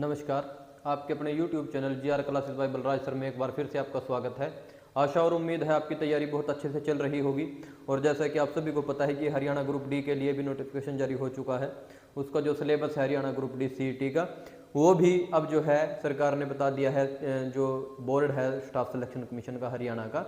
नमस्कार, आपके अपने YouTube channel GR classes bye Balraj sir में एक बार फिर से आपका स्वागत है। आशा और उम्मीद है आपकी तैयारी बहुत अच्छे से चल रही होगी। और जैसा कि आप सभी को पता है कि हरियाणा ग्रुप डी के लिए भी नोटिफिकेशन जारी हो चुका है। उसका जो सिलेबस है हरियाणा ग्रुप डी CET का, वो भी अब जो है सरकार ने बता दिया है। जो बोर्ड है स्टाफ सिलेक्शन कमीशन का हरियाणा का,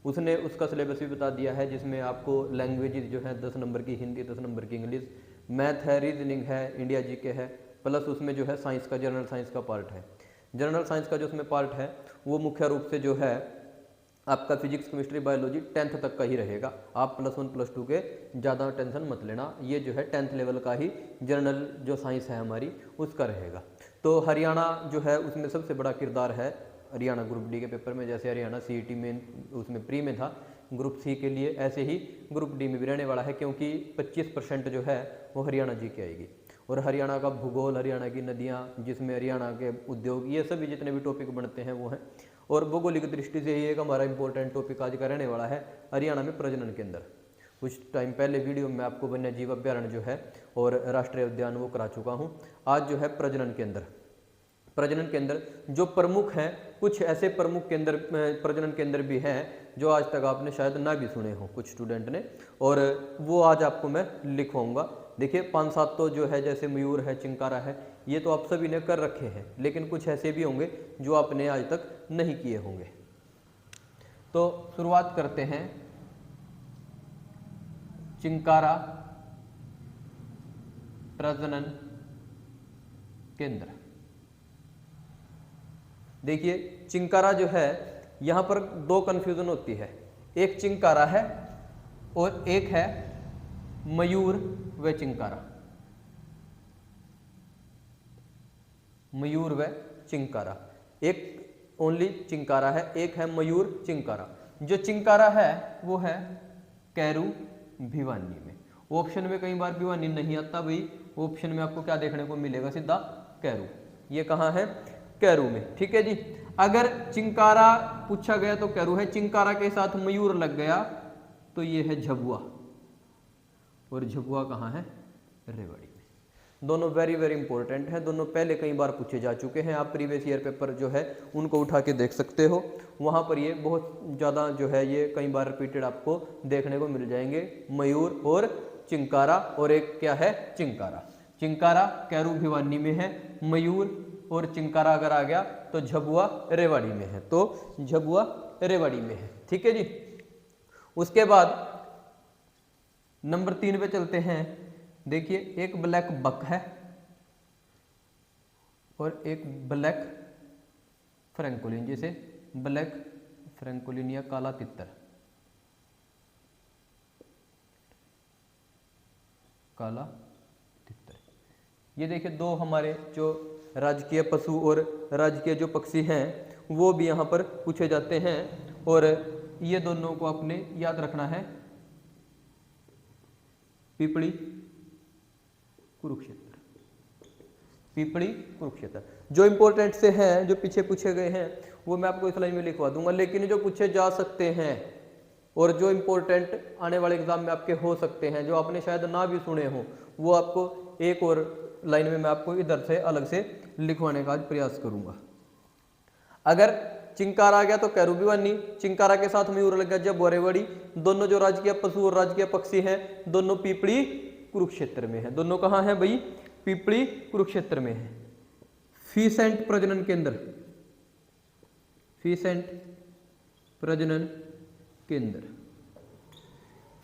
उसने उसका सिलेबस भी बता दिया है, जिसमें आपको लैंग्वेजेस जो है 10 नंबर की हिंदी, 10 नंबर की इंग्लिश, मैथ है, रीजनिंग है, इंडिया जीके है, प्लस उसमें जो है साइंस का, जनरल साइंस का पार्ट है। जनरल साइंस का जो उसमें पार्ट है वो मुख्य रूप से जो है आपका फिजिक्स, केमिस्ट्री, बायोलॉजी 10th तक का ही रहेगा। आप +1 +2 के ज़्यादा टेंशन मत लेना, ये जो है 10th लेवल का ही जनरल जो साइंस है हमारी उसका रहेगा। तो हरियाणा जो है उसमें सबसे बड़ा किरदार है हरियाणा ग्रुप डी के पेपर में। जैसे हरियाणा CET में उसमें प्री में था ग्रुप C के लिए, ऐसे ही ग्रुप डी में भी रहने वाला है, क्योंकि 25% जो है वो हरियाणा जी की आएगी। और हरियाणा का भूगोल, हरियाणा की नदियाँ, जिसमें हरियाणा के उद्योग, ये सभी जितने भी टॉपिक बनते हैं वो हैं। और भौगोलिक दृष्टि से ये एक हमारा इंपॉर्टेंट टॉपिक आज का रहने वाला है हरियाणा में प्रजनन केंद्र। कुछ टाइम पहले वीडियो में आपको वन्य जीव अभ्यारण्य जो है और राष्ट्रीय उद्यान वो करा चुका हूँ। आज जो है प्रजनन केंद्र। प्रजनन केंद्र जो प्रमुख हैं, कुछ ऐसे प्रमुख केंद्र, प्रजनन केंद्र भी हैं जो आज तक आपने शायद ना भी सुने हो कुछ स्टूडेंट ने, और वो आज आपको मैं लिखवाऊंगा। देखिए 5-7 तो जो है, जैसे मयूर है, चिंकारा है, ये तो आप सभी ने कर रखे हैं, लेकिन कुछ ऐसे भी होंगे जो आपने आज तक नहीं किए होंगे। तो शुरुआत करते हैं चिंकारा प्रजनन केंद्र। देखिए चिंकारा जो है, यहां पर 2 कंफ्यूजन होती है। एक चिंकारा है और एक है मयूर व चिंकारा। मयूर व चिंकारा, एक ओनली चिंकारा है, एक है मयूर चिंकारा। जो चिंकारा है वो है कैरू भिवानी में। ऑप्शन में कई बार भिवानी नहीं आता भाई, ऑप्शन में आपको क्या देखने को मिलेगा, सीधा कैरू। ये कहाँ है? कैरू में। ठीक है जी। अगर चिंकारा पूछा गया तो कैरू है, चिंकारा के साथ मयूर लग गया तो ये है झबुआ। और झबुआ कहाँ है? रेवाड़ी में। दोनों वेरी वेरी इंपॉर्टेंट हैं, दोनों पहले कई बार पूछे जा चुके हैं। आप प्रीवियस ईयर पेपर जो है उनको उठा के देख सकते हो, वहाँ पर ये बहुत ज़्यादा जो है ये कई बार रिपीटेड आपको देखने को मिल जाएंगे। मयूर और चिंकारा, और एक क्या है? चिंकारा। चिंकारा कैरू भिवानी में है, मयूर और चिंकारा अगर आ गया तो झबुआ रेवाड़ी में है। तो झबुआ रेवाड़ी में है। ठीक है जी। उसके बाद नंबर 3 पे चलते हैं। देखिए एक ब्लैक बक है और एक ब्लैक फ्रैंकोलिन, जैसे ब्लैक फ्रैंकोलिन या काला तितर। काला तितर, ये देखिए 2 हमारे जो राजकीय पशु और राजकीय जो पक्षी हैं वो भी यहाँ पर पूछे जाते हैं, और ये दोनों को आपने याद रखना है। पिपली कुरुक्षेत्र, पिपली कुरुक्षेत्र। जो इंपॉर्टेंट से हैं, जो पीछे पूछे गए हैं, वो मैं आपको इस लाइन में लिखवा दूंगा, लेकिन जो पूछे जा सकते हैं और जो इंपॉर्टेंट आने वाले एग्जाम में आपके हो सकते हैं, जो आपने शायद ना भी सुने हो, वो आपको एक और लाइन में मैं आपको इधर से अलग से लिखवाने का आज प्रयास करूंगा। अगर चिंकारा आ गया तो कैरू भिवानी, चिंकारा के साथ मयूर लग गया झबुआ रेवाड़ी। दोनों जो राजकीय पशु और राजकीय पक्षी हैं, दोनों पिपली कुरुक्षेत्र में है। दोनों कहाँ हैं भाई? पिपली कुरुक्षेत्र में है। फीसेंट प्रजनन केंद्र, फीसेंट प्रजनन केंद्र।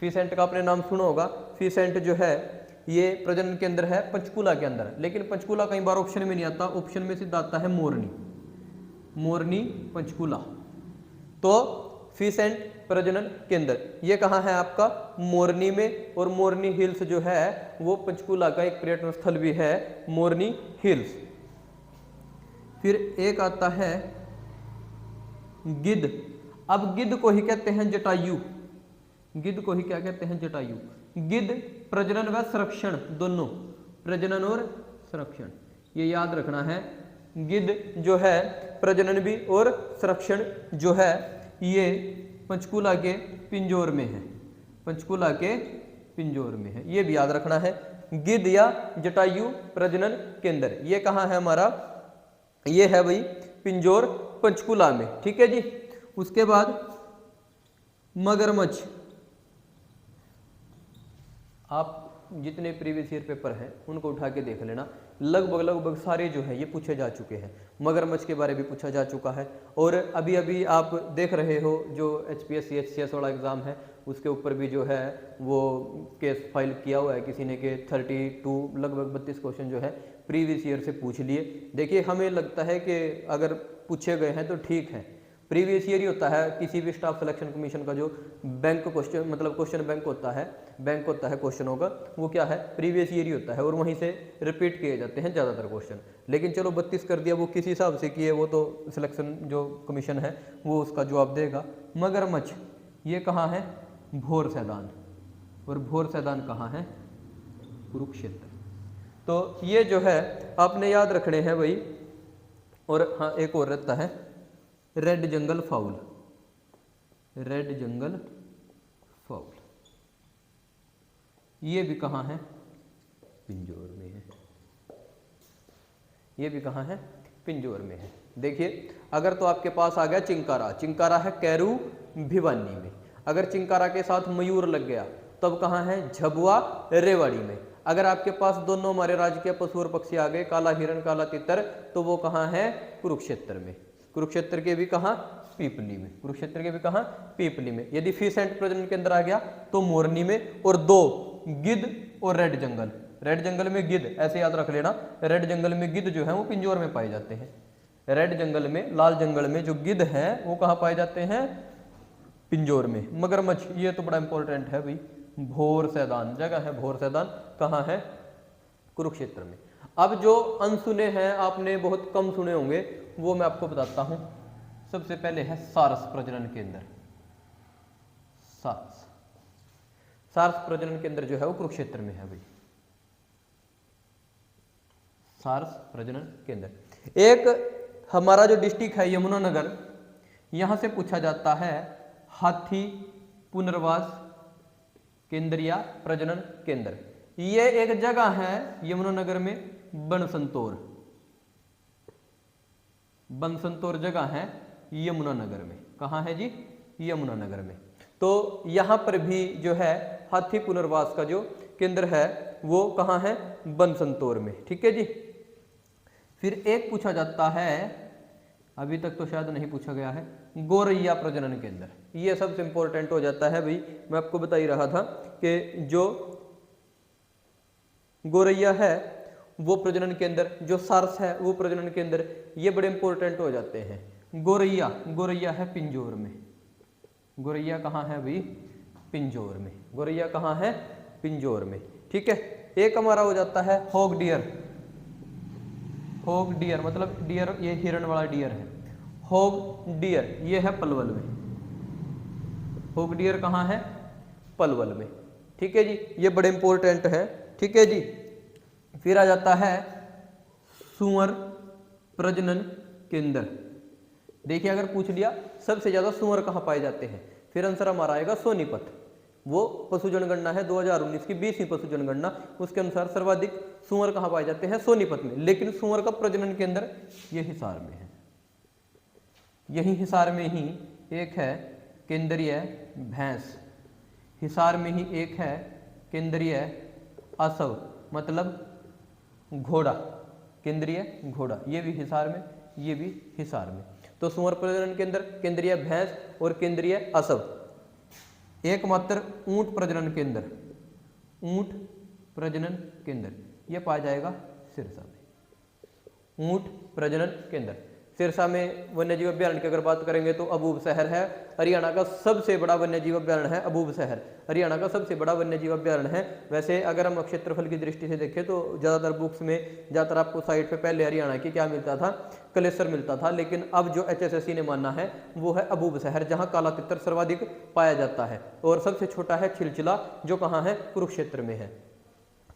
फीसेंट का आपने नाम सुना होगा। फीसेंट जो है ये प्रजनन केंद्र है पंचकूला के अंदर, लेकिन पंचकूला कई बार ऑप्शन में नहीं आता, ऑप्शन में सीधा आता है मोरनी। मोरनी पंचकूला। तो फीसेंट प्रजनन केंद्र ये कहाँ है आपका? मोरनी में। और मोरनी हिल्स जो है वो पंचकूला का एक पर्यटन स्थल भी है, मोरनी हिल्स। फिर एक आता है गिद्ध। अब गिद्ध को ही कहते हैं जटायु। गिद्ध को ही क्या कहते हैं? जटायु। गिद्ध प्रजनन व संरक्षण दोनों, प्रजनन और संरक्षण, ये याद रखना है। गिद्ध जो है प्रजनन भी और संरक्षण जो है ये पंचकूला के पिंजौर में है, पंचकूला के पिंजौर में है, ये भी याद रखना है। गिद्ध या जटायु प्रजनन केंद्र ये कहाँ है हमारा? ये है भाई पिंजौर पंचकुला में, ठीक है जी। उसके बाद मगरमच्छ, आप जितने प्रीवियस ईयर पेपर हैं उनको उठा के देख लेना, लगभग सारे जो है ये पूछे जा चुके हैं। मगरमच्छ के बारे में पूछा जा चुका है। और अभी अभी आप देख रहे हो जो HPSC HCS वाला एग्ज़ाम है उसके ऊपर भी जो है वो केस फाइल किया हुआ है किसी ने के 32 लगभग 32 क्वेश्चन जो है प्रीवियस ईयर से पूछ लिए। देखिए हमें लगता है कि अगर पूछे गए हैं तो ठीक है। प्रीवियस ईयर ही होता है किसी भी स्टाफ सिलेक्शन कमीशन का जो बैंक क्वेश्चन मतलब क्वेश्चन बैंक होता है क्वेश्चनों का, वो क्या है प्रीवियस ईयर ही होता है और वहीं से रिपीट किए जाते हैं ज़्यादातर क्वेश्चन। लेकिन चलो 32 कर दिया, वो किस हिसाब से किए वो तो सिलेक्शन जो कमीशन है वो उसका जवाब देगा। मगरमच्छ ये कहाँ है, भोर सैदान, और भोर सैदान कहाँ है, कुरुक्षेत्र। तो ये जो है आपने याद रखने हैं भाई। और हाँ एक और रहता है रेड जंगल फाउल, रेड जंगल फाउल, ये भी कहाँ है, पिंजौर में है। ये भी कहाँ है, पिंजौर में है। देखिए अगर तो आपके पास आ गया चिंकारा, चिंकारा है कैरू भिवानी में। अगर चिंकारा के साथ मयूर लग गया तब कहाँ है, झबुआ रेवाड़ी में। अगर आपके पास दोनों हमारे राज्य के पशु और पक्षी आ गए, काला हिरण काला तितर, तो वो कहाँ है, कुरुक्षेत्र में। कुरुक्षेत्र के भी कहाँ, पीपली में। कुरुक्षेत्र के भी कहाँ, पीपली में। यदि फिश एंड प्रजनन के अंदर आ गया तो मोरनी में। और 2 गिद्ध और रेड जंगल, रेड जंगल में गिद्ध, ऐसे याद रख लेना, रेड जंगल में गिद्ध जो है वो पिंजौर में पाए जाते हैं। रेड जंगल में, लाल जंगल में जो गिद्ध है वो कहाँ पाए जाते हैं, पिंजौर में। मगरमच्छ ये तो बड़ा इंपॉर्टेंट है भाई, भोर सैदान जगह है, भोर सैदान कहाँ है, कुरुक्षेत्र में। अब जो अनसुने हैं आपने बहुत कम सुने होंगे वो मैं आपको बताता हूं। सबसे पहले है सारस प्रजनन केंद्र। सारस प्रजनन केंद्र जो है वो कुरुक्षेत्र में है भाई, सारस प्रजनन केंद्र। एक हमारा जो डिस्ट्रिक्ट है यमुनानगर, यहां से पूछा जाता है हाथी पुनर्वास केंद्र या प्रजनन केंद्र। ये एक जगह है यमुनानगर में, बनसंतोर, बनसंतोर जगह है यमुनानगर में। कहाँ है जी, यमुनानगर में। तो यहां पर भी जो है हाथी पुनर्वास का जो केंद्र है वो कहाँ है, बनसंतोर में, ठीक है जी। फिर एक पूछा जाता है, अभी तक तो शायद नहीं पूछा गया है, गोरैया प्रजनन केंद्र। ये सबसे इंपॉर्टेंट हो जाता है भाई। मैं आपको बता ही रहा था कि जो गोरैया है वो प्रजनन केंद्र, जो सारस है वो प्रजनन केंद्र, ये बड़े इंपॉर्टेंट हो जाते हैं। गोरैया, गोरैया है पिंजौर में। गोरैया कहाँ है भाई, पिंजौर में। गोरैया कहाँ है, पिंजौर में, ठीक है। एक हमारा हो जाता है हॉग डियर। हॉग डियर मतलब डियर, ये हिरण वाला डियर है। हॉग डियर ये है पलवल में। हॉग डियर कहाँ है, पलवल में, ठीक है जी। ये बड़े इंपॉर्टेंट है, ठीक है जी। फिर आ जाता है सुअर प्रजनन केंद्र। देखिए अगर पूछ लिया सबसे ज्यादा सुअर कहाँ पाए जाते हैं, फिर आंसर हमारा आएगा सोनीपत। वो पशु जनगणना है 2019 की 20वीं पशु जनगणना, उसके अनुसार सर्वाधिक सुअर कहाँ पाए जाते हैं, सोनीपत में। लेकिन सुअर का प्रजनन केंद्र ये हिसार में है। यही हिसार में ही एक है केंद्रीय भैंस, हिसार में ही एक है केंद्रीय असव मतलब घोड़ा, केंद्रीय घोड़ा, ये भी हिसार में, ये भी हिसार में। तो सुअर प्रजनन केंद्र, केंद्रीय भैंस और केंद्रीय असव। एकमात्र ऊंट प्रजनन केंद्र, ऊंट प्रजनन केंद्र ये पाया जाएगा सिरसा में। ऊंट प्रजनन केंद्र सिरसा में। वन्यजीव अभ्यारण्य की अगर बात करेंगे तो अबूब शहर है, हरियाणा का सबसे बड़ा वन्यजीव अभ्यारण्य है अबूब शहर, हरियाणा का सबसे बड़ा वन्यजीव अभ्यारण्य है। वैसे अगर हम क्षेत्रफल की दृष्टि से देखें तो ज़्यादातर बुक्स में ज़्यादातर आपको साइड पे पहले हरियाणा की क्या मिलता था, कलेसर मिलता था। लेकिन अब जो HSSC ने माना है वो है अबूब शहर, जहाँ काला तितर सर्वाधिक पाया जाता है। और सबसे छोटा है छिलचिला, जो कहाँ है, कुरुक्षेत्र में है।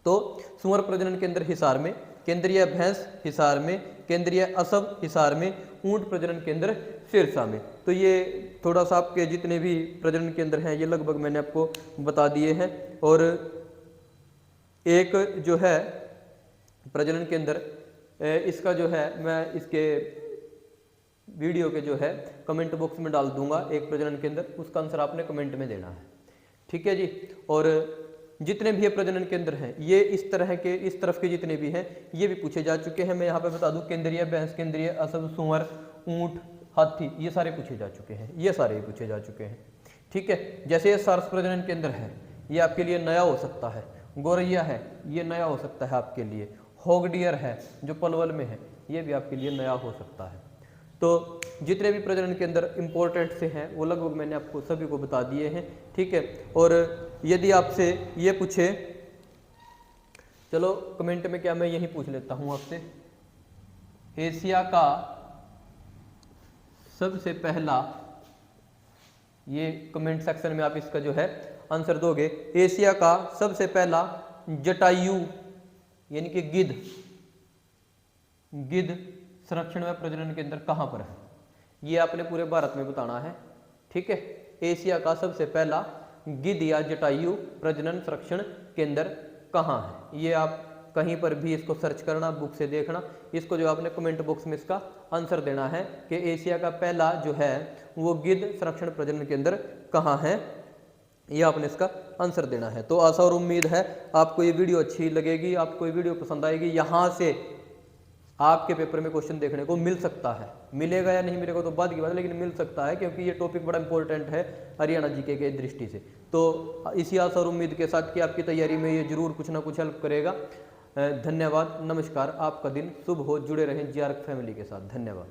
तो सुअर प्रजनन केंद्र हिसार में, केंद्रीय भैंस हिसार में, केंद्रीय असव हिसार में, ऊंट प्रजनन केंद्र सिरसा में। तो ये थोड़ा सा आपके जितने भी प्रजनन केंद्र हैं ये लगभग मैंने आपको बता दिए हैं। और एक जो है प्रजनन केंद्र इसका जो है मैं इसके वीडियो के जो है कमेंट बॉक्स में डाल दूंगा एक प्रजनन केंद्र, उसका आंसर आपने कमेंट में देना है। ठीक है जी। और जितने भी ये प्रजनन केंद्र हैं, ये इस तरह के, इस तरफ के जितने भी हैं ये भी पूछे जा चुके हैं। मैं यहाँ पे बता दूं, केंद्रीय भैंस, केंद्रीय असद, सुअर, ऊंट, हाथी, ये सारे पूछे जा चुके हैं, ये सारे पूछे जा चुके हैं। ठीक है। जैसे ये सारस प्रजनन केंद्र है, ये आपके लिए नया हो सकता है। गोरैया है, ये नया हो सकता है आपके लिए। हॉग डियर है जो पलवल में है, ये भी आपके लिए नया हो सकता है। तो जितने भी प्रजनन के अंदर इम्पोर्टेंट से हैं वो लगभग मैंने आपको सभी को बता दिए हैं। ठीक है। और यदि आपसे ये पूछे, चलो कमेंट में क्या मैं यही पूछ लेता हूँ आपसे, एशिया का सबसे पहला, ये कमेंट सेक्शन में आप इसका जो है आंसर दोगे, एशिया का सबसे पहला जटायु यानी कि गिद्ध संरक्षण व प्रजनन केंद्र कहाँ पर है, ये आपने पूरे भारत में बताना है। ठीक है। एशिया का सबसे पहला गिद्ध या जटायु प्रजनन संरक्षण केंद्र कहाँ है, ये आप कहीं पर भी इसको सर्च करना, बुक से देखना, इसको जो आपने कमेंट बॉक्स में इसका आंसर देना है कि एशिया का पहला जो है वो गिद्ध संरक्षण प्रजनन केंद्र कहाँ है, ये आपने इसका आंसर देना है। तो आशा और उम्मीद है आपको ये वीडियो अच्छी लगेगी, आपको ये वीडियो पसंद आएगी। यहाँ से आपके पेपर में क्वेश्चन देखने को मिल सकता है, मिलेगा या नहीं मिलेगा तो बाद की बात है, लेकिन मिल सकता है क्योंकि ये टॉपिक बड़ा इंपॉर्टेंट है हरियाणा जीके के दृष्टि से। तो इसी आशा और उम्मीद के साथ कि आपकी तैयारी में ये जरूर कुछ ना कुछ हेल्प करेगा। धन्यवाद, नमस्कार, आपका दिन शुभ हो, जुड़े रहें जीआरक फैमिली के साथ। धन्यवाद।